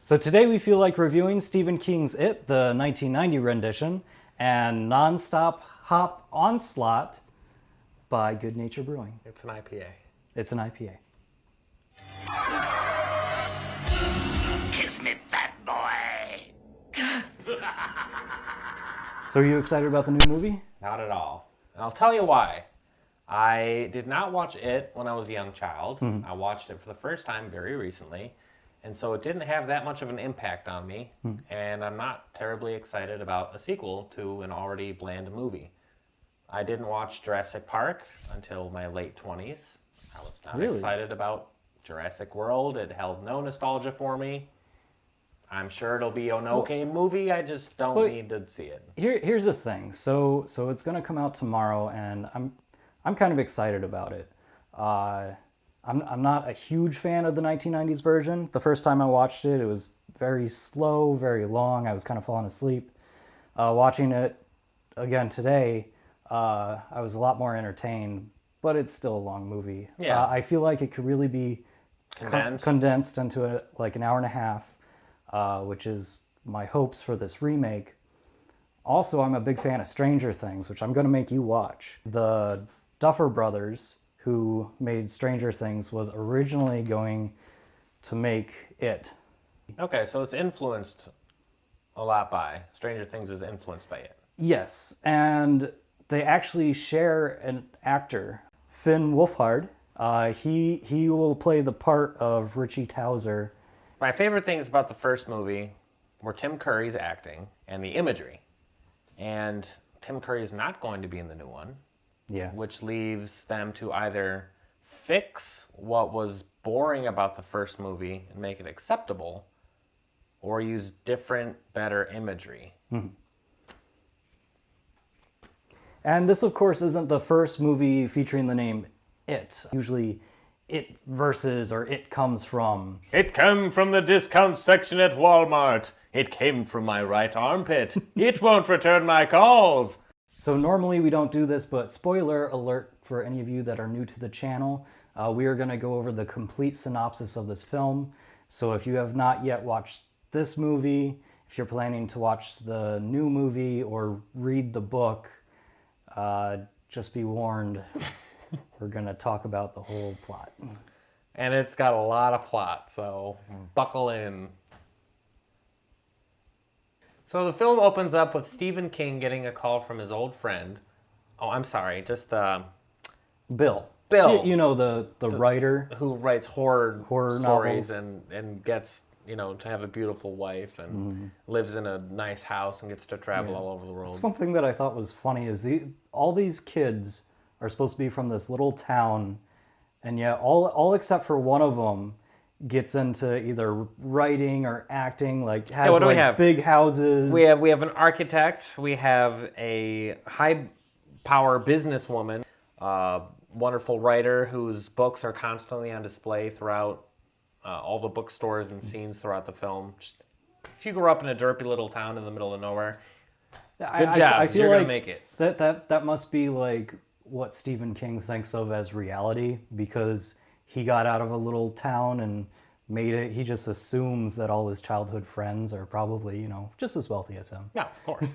So today we feel like reviewing Stephen King's It, the 1990 rendition, and Non-Stop Hop Onslaught by Good Nature Brewing. It's an IPA. It's an IPA. Kiss me, fat boy. So are you excited about the new movie? Not at all. And I'll tell you why. I did not watch it when I was a young child. I watched it for the first time very recently. And so it didn't have that much of an impact on me. And I'm not terribly excited about a sequel to an already bland movie. I didn't watch Jurassic Park until my late 20s. I was not excited about Jurassic World. It held no nostalgia for me. I'm sure it'll be an okay movie. I just don't need to see it. Here's the thing. So it's going to come out tomorrow, and I'm kind of excited about it. I'm not a huge fan of the 1990s version. The first time I watched it, it was very slow, very long. I was kind of falling asleep. Watching it again today, I was a lot more entertained, but it's still a long movie. Yeah. I feel like it could really be condensed into like an hour and a half, which is my hopes for this remake. Also, I'm a big fan of Stranger Things, which I'm going to make you watch. The Duffer Brothers, who made Stranger Things, was originally going to make It. Okay, so it's influenced a lot by. Stranger Things is influenced by it. Yes, and they actually share an actor, Finn Wolfhard. He will play the part of Richie Towser. My favorite things about the first movie were Tim Curry's acting and the imagery. And Tim Curry is not going to be in the new one. Yeah. Which leaves them to either fix what was boring about the first movie and make it acceptable, or use different, better imagery. And this, of course, isn't the first movie featuring the name It. Usually, It versus or It comes from. It came from the discount section at Walmart. It came from my right armpit. It won't return my calls. So normally we don't do this, but spoiler alert for any of you that are new to the channel. We are going to go over the complete synopsis of this film. So if you have not yet watched this movie, if you're planning to watch the new movie or read the book, just be warned, we're going to talk about the whole plot. And it's got a lot of plot, so buckle in. So the film opens up with Stephen King getting a call from his old friend. Oh, I'm sorry, just Bill. You know, the writer. Who writes horror stories novels. and gets, to have a beautiful wife and lives in a nice house and gets to travel all over the world. That's one thing that I thought was funny is all these kids are supposed to be from this little town, and yet all except for one of them gets into either writing or acting, like has what do we have? Big houses. We have an architect, we have a high-power businesswoman, wonderful writer whose books are constantly on display throughout all the bookstores and scenes throughout the film. If you grew up in a derpy little town in the middle of nowhere, good job, I feel you're like going to make it. That must be like what Stephen King thinks of as reality, because he got out of a little town and made it. He just assumes that all his childhood friends are probably, just as wealthy as him. Yeah, of course.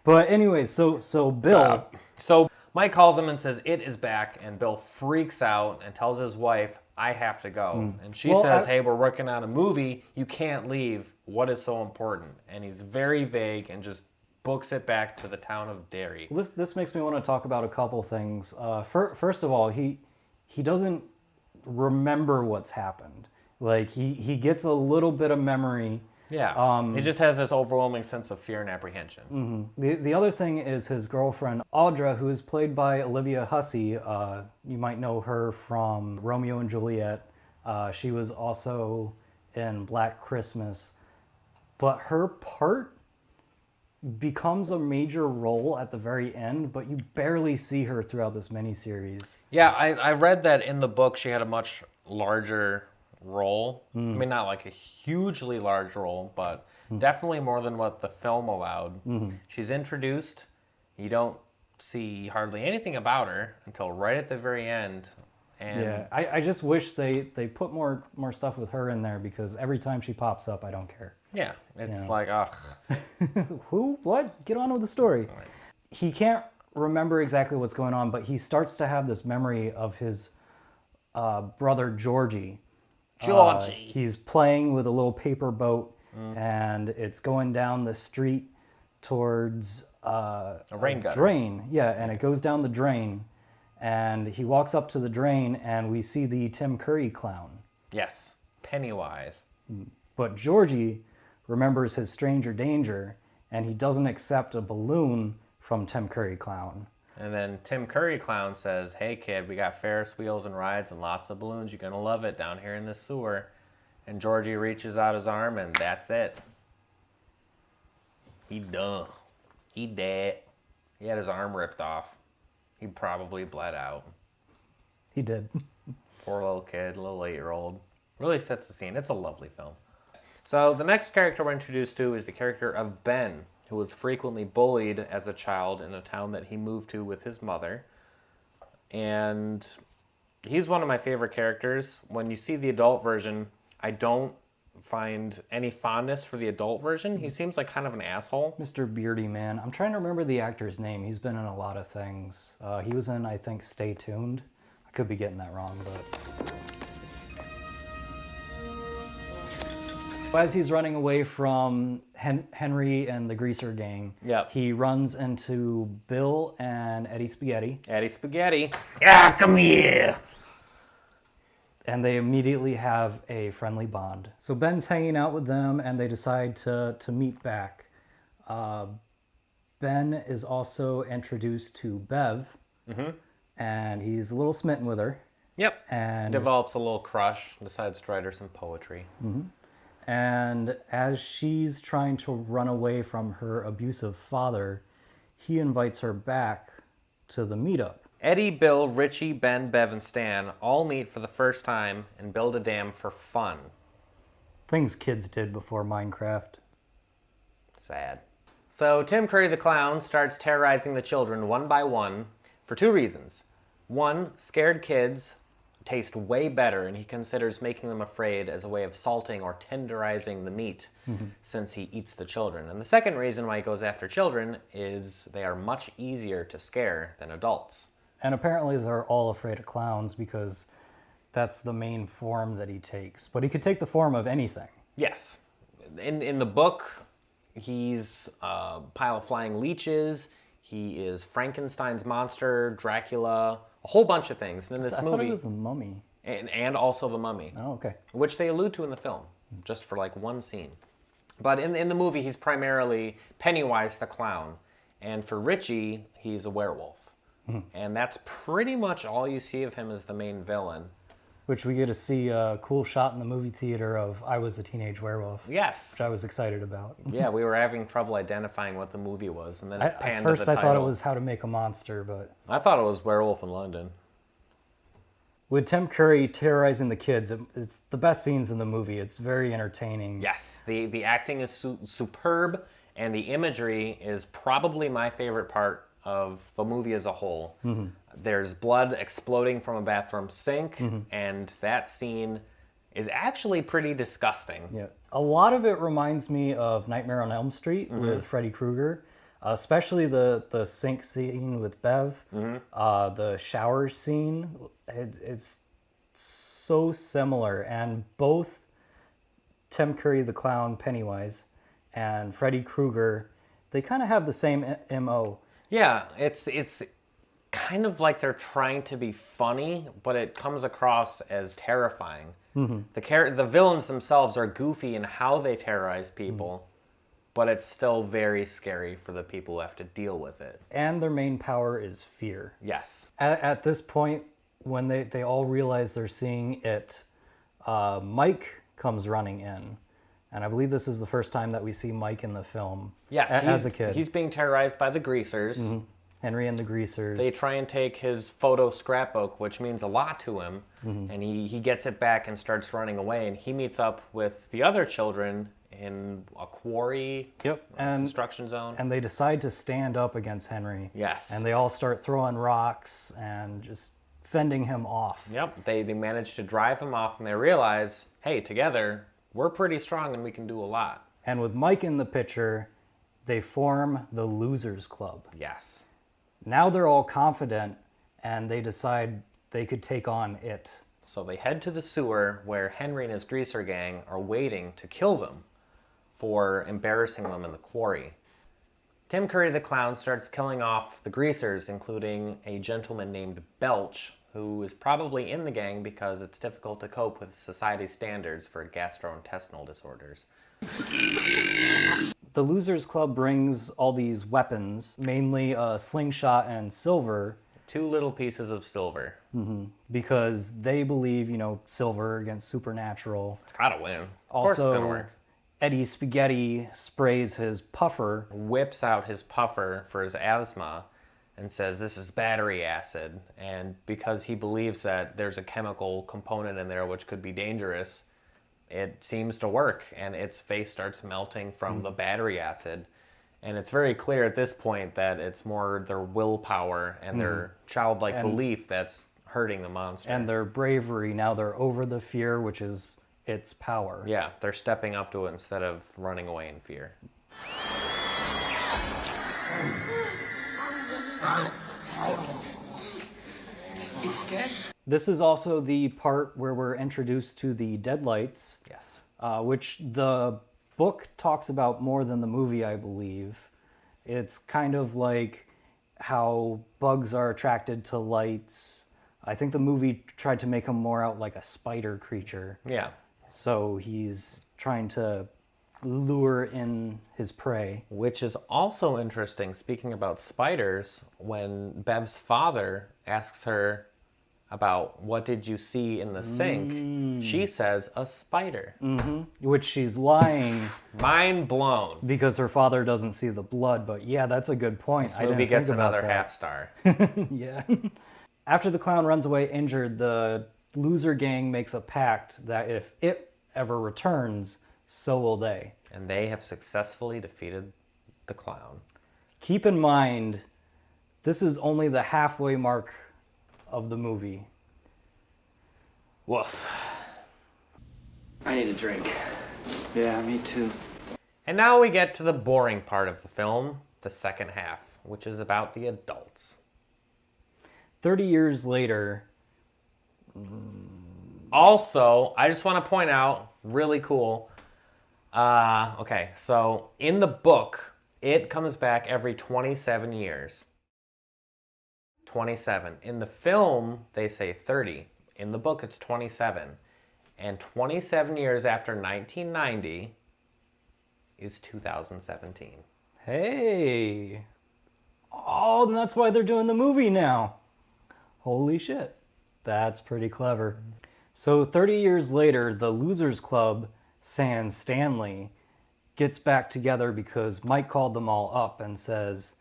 But anyways, so Bill... So Mike calls him and says, "It is back," and Bill freaks out and tells his wife, "I have to go." And she says, "Hey, we're working on a movie. You can't leave. What is so important?" And he's very vague and just books it back to the town of Derry. This makes me want to talk about a couple things. First of all, he doesn't remember what's happened. Like, he gets a little bit of memory. Yeah, he just has this overwhelming sense of fear and apprehension. The other thing is his girlfriend, Audra, who is played by Olivia Hussey. You might know her from Romeo and Juliet. She was also in Black Christmas. But her part becomes a major role at the very end, but you barely see her throughout this miniseries. Yeah, I read that in the book she had a much larger role. I mean, not like a hugely large role, but definitely more than what the film allowed. She's introduced. You don't see hardly anything about her until right at the very end, And Yeah, I just wish they put more stuff with her in there, because every time she pops up, I don't care. yeah, it's Yeah. like, ugh. Who? What? Get on with the story. He can't remember exactly what's going on, but he starts to have this memory of his brother Georgie. Georgie. He's playing with a little paper boat, and it's going down the street towards A rain gutter. drain. Yeah, and it goes down the drain, and he walks up to the drain, and we see the Tim Curry clown. Yes, Pennywise. But Georgie remembers his stranger danger, and he doesn't accept a balloon from Tim Curry clown. And then Tim Curry Clown says, hey kid, we got Ferris wheels and rides and lots of balloons. You're going to love it down here in this sewer. And Georgie reaches out his arm and that's it. He done. He dead. He had his arm ripped off. He probably bled out. He did. Poor little kid, little 8-year-old. Really sets the scene. It's a lovely film. So the next character we're introduced to is the character of Ben, who was frequently bullied as a child in a town that he moved to with his mother. And he's one of my favorite characters. When you see the adult version, I don't find any fondness for the adult version. He seems like kind of an asshole. Mr. Beardy Man. I'm trying to remember the actor's name. He's been in a lot of things. He was in, I think, Stay Tuned. I could be getting that wrong, but... As he's running away from Henry and the Greaser gang, Yep. he runs into Bill and Eddie Spaghetti, Eddie Spaghetti. Yeah, come here. and they immediately have a friendly bond. So Ben's hanging out with them, and they decide to meet back. Ben is also introduced to Bev, and he's a little smitten with her. Yep. And Develops a little crush, decides to write her some poetry. And as she's trying to run away from her abusive father, he invites her back to the meetup. Eddie, Bill, Richie, Ben, Bev, and Stan all meet for the first time and build a dam for fun. Things kids did before Minecraft. Sad. So Tim Curry the Clown starts terrorizing the children one by one for two reasons. One, scared kids taste way better, and he considers making them afraid as a way of salting or tenderizing the meat since he eats the children. And the second reason why he goes after children is they are much easier to scare than adults. And apparently they're all afraid of clowns because that's the main form that he takes. But he could take the form of anything. Yes. In the book, he's a pile of flying leeches. He is Frankenstein's monster, Dracula, a whole bunch of things. And in this I movie, thought it was the Mummy. and also the Mummy, Oh, okay. which they allude to in the film, just for like one scene. But in the movie, he's primarily Pennywise the clown, and for Richie, he's a werewolf. And that's pretty much all you see of him as the main villain. Which we get to see a cool shot in the movie theater of I Was a Teenage Werewolf, Yes. which I was excited about. Yeah, we were having trouble identifying what the movie was, and then it At panned first to the I title. thought it was How to Make a Monster, but I thought it was Werewolf in London. with Tim Curry terrorizing the kids, it's the best scenes in the movie. It's very entertaining. Yes, the acting is superb, and the imagery is probably my favorite part of the movie as a whole. There's blood exploding from a bathroom sink, and that scene is actually pretty disgusting. Yeah. A lot of it reminds me of Nightmare on Elm Street with Freddy Krueger, especially the sink scene with Bev, the shower scene. It's so similar, and both Tim Curry the Clown, Pennywise, and Freddy Krueger, they kind of have the same MO. Yeah, it's kind of like they're trying to be funny, but it comes across as terrifying. The villains themselves are goofy in how they terrorize people, but it's still very scary for the people who have to deal with it. And their main power is fear. Yes. At this point, when they all realize they're seeing it, Mike comes running in. And I believe this is the first time that we see Mike in the film. Yes, as a kid. He's being terrorized by the Greasers. Henry and the Greasers. They try and take his photo scrapbook, which means a lot to him, and he gets it back and starts running away, and he meets up with the other children in a quarry construction zone. And they decide to stand up against Henry. Yes. And they all start throwing rocks and just fending him off. Yep, they managed to drive him off, and they realize, hey, together, we're pretty strong and we can do a lot. And with Mike in the picture, they form the Losers Club. Yes. Now they're all confident, and they decide they could take on it. So they head to the sewer where Henry and his greaser gang are waiting to kill them for embarrassing them in the quarry. Tim Curry the Clown starts killing off the greasers, including a gentleman named Belch, who is probably in the gang because it's difficult to cope with society's standards for gastrointestinal disorders. The Losers Club brings all these weapons, mainly a slingshot and silver. 2 little pieces of silver. Because they believe, silver against supernatural. It's gotta win. Of course it's gonna Also, work. Eddie Spaghetti sprays his puffer. Whips out his puffer for his asthma and says this is battery acid. And because he believes that there's a chemical component in there which could be dangerous, it seems to work, and its face starts melting from the battery acid. And it's very clear at this point that it's more their willpower and their childlike belief that's hurting the monster. And their bravery. Now they're over the fear, which is its power. Yeah, they're stepping up to it instead of running away in fear. It's dead. This is also the part where we're introduced to the deadlights, Yes. which the book talks about more than the movie, I believe. It's kind of like how bugs are attracted to lights. I think the movie tried to make him more out like a spider creature. Yeah. So he's trying to lure in his prey. Which is also interesting, speaking about spiders, when Bev's father asks her about what did you see in the sink, she says a spider. Which she's lying Mind blown. because her father doesn't see the blood. But yeah, that's a good point. This movie gets another half star. Yeah. After the clown runs away injured, the loser gang makes a pact that if it ever returns, so will they. And they have successfully defeated the clown. Keep in mind, this is only the halfway mark of the movie. Woof. I need a drink. Yeah, me too. And now we get to the boring part of the film, the second half, which is about the adults. 30 years later, Also, I just want to point out, really cool. Okay, so in the book, it comes back every 27 years. 27. In the film, they say 30. In the book, it's 27. And 27 years after 1990 is 2017. hey. Oh, and that's why they're doing the movie now. Holy shit. That's pretty clever. So 30 years later, the Losers Club, sans Stanley, gets back together because Mike called them all up and says,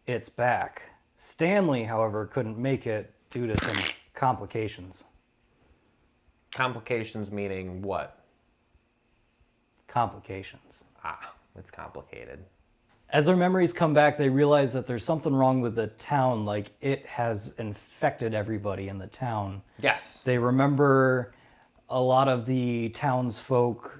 it's back. Stanley, however, couldn't make it due to some complications. Complications meaning what? Complications. Ah, it's complicated. As their memories come back, they realize that there's something wrong with the town, like it has infected everybody in the town. Yes. They remember a lot of the townsfolk,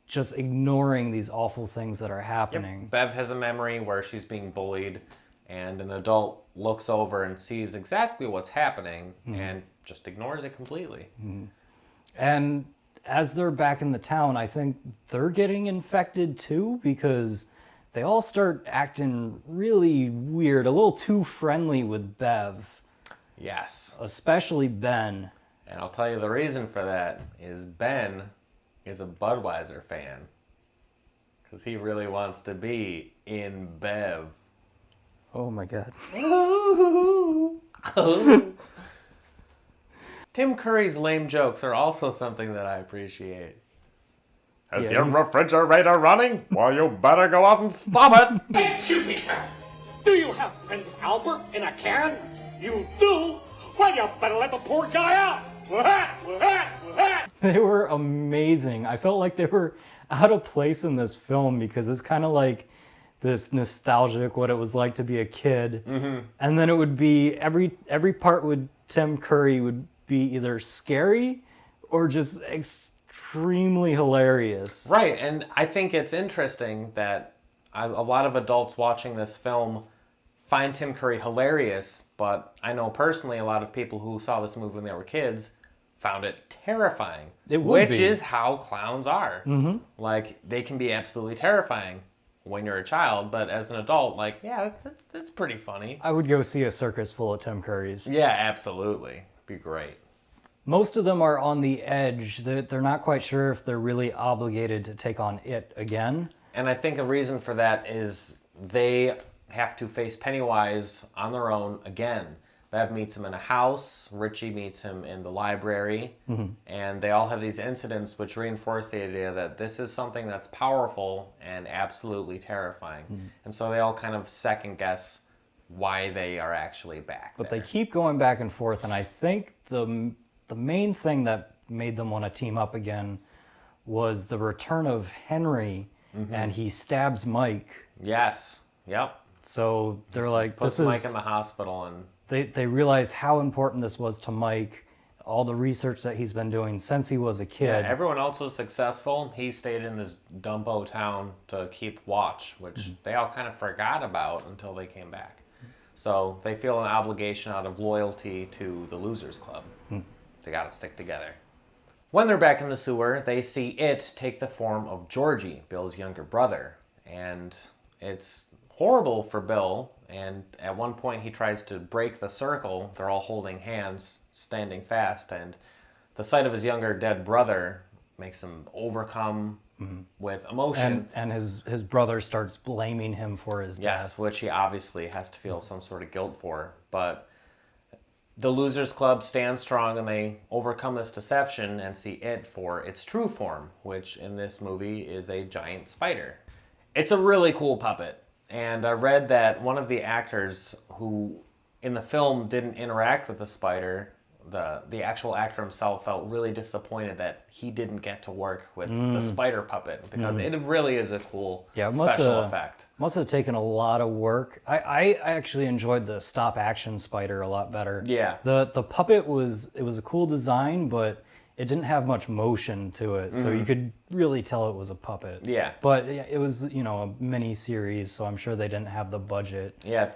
just ignoring these awful things that are happening. Bev has a memory where she's being bullied, and an adult looks over and sees exactly what's happening and just ignores it completely. And as they're back in the town, I think they're getting infected too, because they all start acting really weird, a little too friendly with Bev, Yes. especially Ben. And I'll tell you the reason for that is Ben is a Budweiser fan. Because he really wants to be in Bev. Oh my God. Tim Curry's lame jokes are also something that I appreciate. Is Yeah. your refrigerator running? Well, you better go out and stop it. Excuse me, sir. Do you have Prince Albert in a can? You do? Well, you better let the poor guy out. They were amazing. I felt like they were out of place in this film because it's kind of like this nostalgic what it was like to be a kid. And then it would be every part would Tim Curry would be either scary or just extremely hilarious. Right, and I think it's interesting that a lot of adults watching this film find Tim Curry hilarious, but I know personally a lot of people who saw this movie when they were kids found it terrifying. It would which be. is how clowns are. Mm-hmm. Like, they can be absolutely terrifying when you're a child, but as an adult, like, yeah, that's pretty funny. I would go see a circus full of Tim Currys. Yeah, absolutely. Be great. Most of them are on the edge. They're not quite sure if they're really obligated to take on it again. And I think a reason for that is they have to face Pennywise on their own again. Bev meets him in a house, Richie meets him in the library, and they all have these incidents which reinforce the idea that this is something that's powerful and absolutely terrifying. And so they all kind of second guess why they are actually back But there. they keep going back and forth, and I think the main thing that made them want to team up again was the return of Henry, and he stabs Mike. Yes. Yep. So they're like, Puts this is... Mike in the hospital and... They realize how important this was to Mike, all the research that he's been doing since he was a kid. Yeah, everyone else was successful. He stayed in this Dumbo town to keep watch, which they all kind of forgot about until they came back. So they feel an obligation out of loyalty to the Losers Club. They got to stick together. When they're back in the sewer, they see it take the form of Georgie, Bill's younger brother. And it's horrible for Bill. And at one point he tries to break the circle. They're all holding hands, standing fast. And the sight of his younger dead brother makes him overcome with emotion. And his brother starts blaming him for his Yes, death. which he obviously has to feel some sort of guilt for. But the Losers Club stands strong and they overcome this deception and see it for its true form, which in this movie is a giant spider. It's a really cool puppet. And I read that one of the actors who in the film didn't interact with the spider, the actual actor himself felt really disappointed that he didn't get to work with the spider puppet because it really is a cool special effect. Must have taken a lot of work. I actually enjoyed the stop action spider a lot better. Yeah. The puppet was a cool design, but it didn't have much motion to it, so you could really tell it was a puppet. Yeah. But it was, a mini series, so I'm sure they didn't have the budget. Yeah,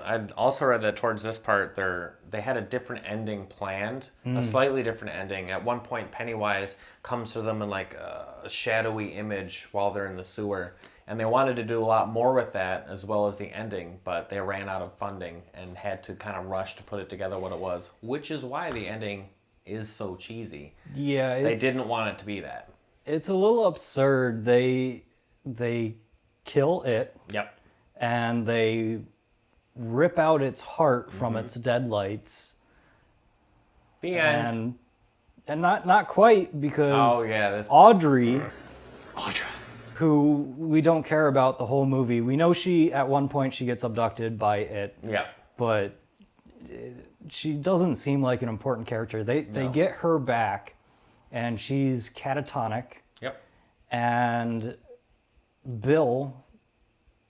I also read that towards this part, they had a different ending planned, a slightly different ending. At one point, Pennywise comes to them in like a shadowy image while they're in the sewer, and they wanted to do a lot more with that as well as the ending, but they ran out of funding and had to kind of rush to put it together what it was, which is why the ending is so cheesy. Yeah, They didn't want it to be that. It's a little absurd. They kill it. Yep. And they rip out its heart from its deadlights. The end. And not quite, because this Audrey, Audra. who we don't care about the whole movie, we know at one point she gets abducted by it, Yeah. but she doesn't seem like an important character. They get her back, and she's catatonic. Yep. And Bill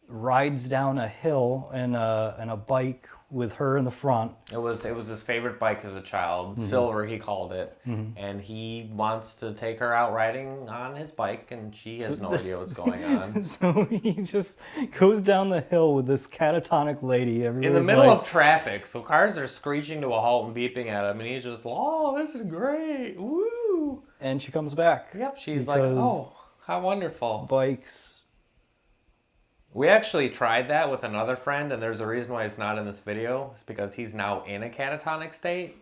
rides down a hill in a bike with her in the front. It was his favorite bike as a child, Silver he called it, and he wants to take her out riding on his bike, and she has no idea what's going on. So he just goes down the hill with this catatonic lady. In the Everybody's middle like, of traffic, so cars are screeching to a halt and beeping at him, and he's just, oh, this is great, woo! and she comes back. Yep, she's like, Because oh, how wonderful. bikes. We actually tried that with another friend, and there's a reason why it's not in this video. It's because he's now in a catatonic state.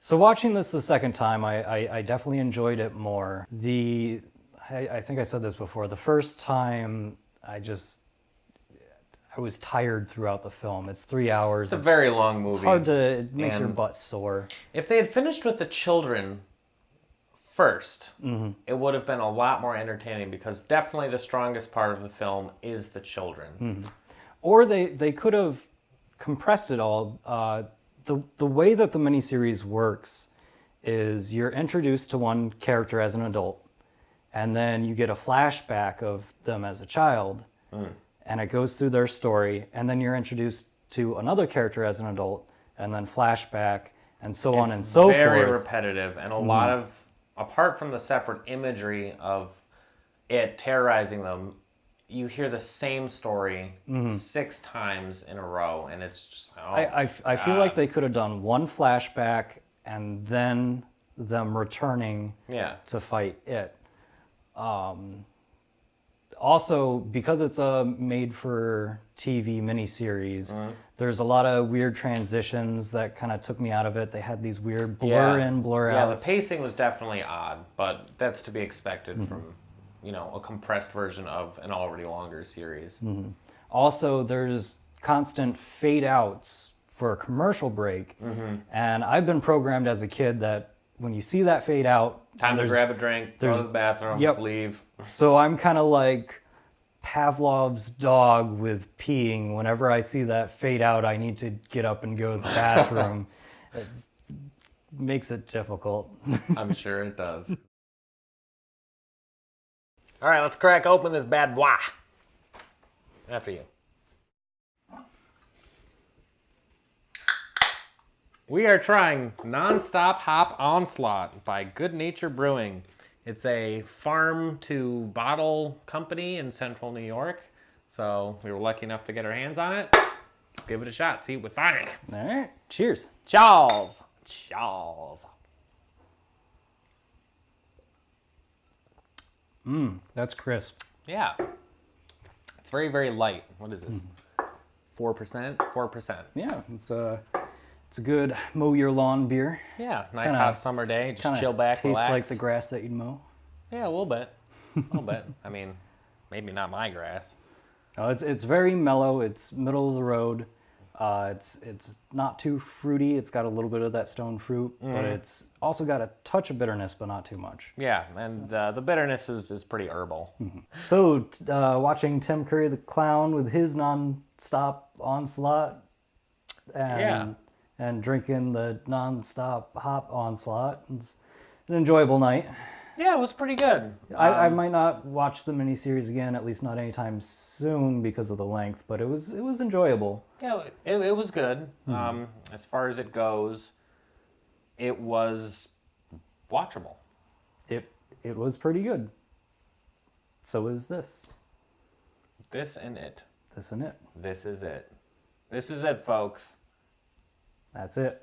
So watching this the second time, I definitely enjoyed it more. I think I said this before. The first time, I was tired throughout the film. It's 3 hours. It's a very long movie. It's hard it makes your And butt sore. If they had finished with the children first, it would have been a lot more entertaining, because definitely the strongest part of the film is the children. Or they could have compressed it all. The way that the miniseries works is you're introduced to one character as an adult, and then you get a flashback of them as a child, and it goes through their story, and then you're introduced to another character as an adult, and then flashback, and so on and so very forth. repetitive, and a lot of, apart from the separate imagery of it terrorizing them, you hear the same story 6 times in a row, and it's just, I feel like they could have done one flashback and then them returning to fight it. Also, because it's a made-for-TV miniseries, there's a lot of weird transitions that kind of took me out of it. They had these weird blur in, blur out. Yeah, the pacing was definitely odd, but that's to be expected from, you know, a compressed version of an already longer series. Also, there's constant fade-outs for a commercial break, and I've been programmed as a kid that when you see that fade out, Time to grab a drink, go to the bathroom, leave. So I'm kind of like Pavlov's dog with peeing. Whenever I see that fade out, I need to get up and go to the bathroom. It makes it difficult. I'm sure it does. All right, let's crack open this bad boy. After you. We are trying Non-Stop Hop Onslaught by Good Nature Brewing. It's a farm-to-bottle company in central New York. So we were lucky enough to get our hands on it. Let's give it a shot, see what we think. All right, cheers. Cheers. Cheers. That's crisp. Yeah. It's very, very light. What is this? 4%? 4%. Yeah, it's a good mow your lawn beer. Yeah, nice Kinda- hot summer day. Just Kinda chill back, tastes relax. like the grass that you'd mow. Yeah, a little bit. A little bit. I mean, maybe not my grass. No, it's very mellow. It's middle of the road. It's not too fruity. It's got a little bit of that stone fruit, but it's also got a touch of bitterness, but not too much. Yeah, and the bitterness is pretty herbal. So, watching Tim Curry the Clown with his non-stop onslaught, and drinking the non-stop hop onslaught, it's an enjoyable night. Yeah, it was pretty good. I might not watch the miniseries again, at least not anytime soon because of the length, but it was enjoyable. Yeah, it was good. As far as it goes, it was watchable. It was pretty good. So is this. This and it. This and it. This is it. This is it, folks. That's it.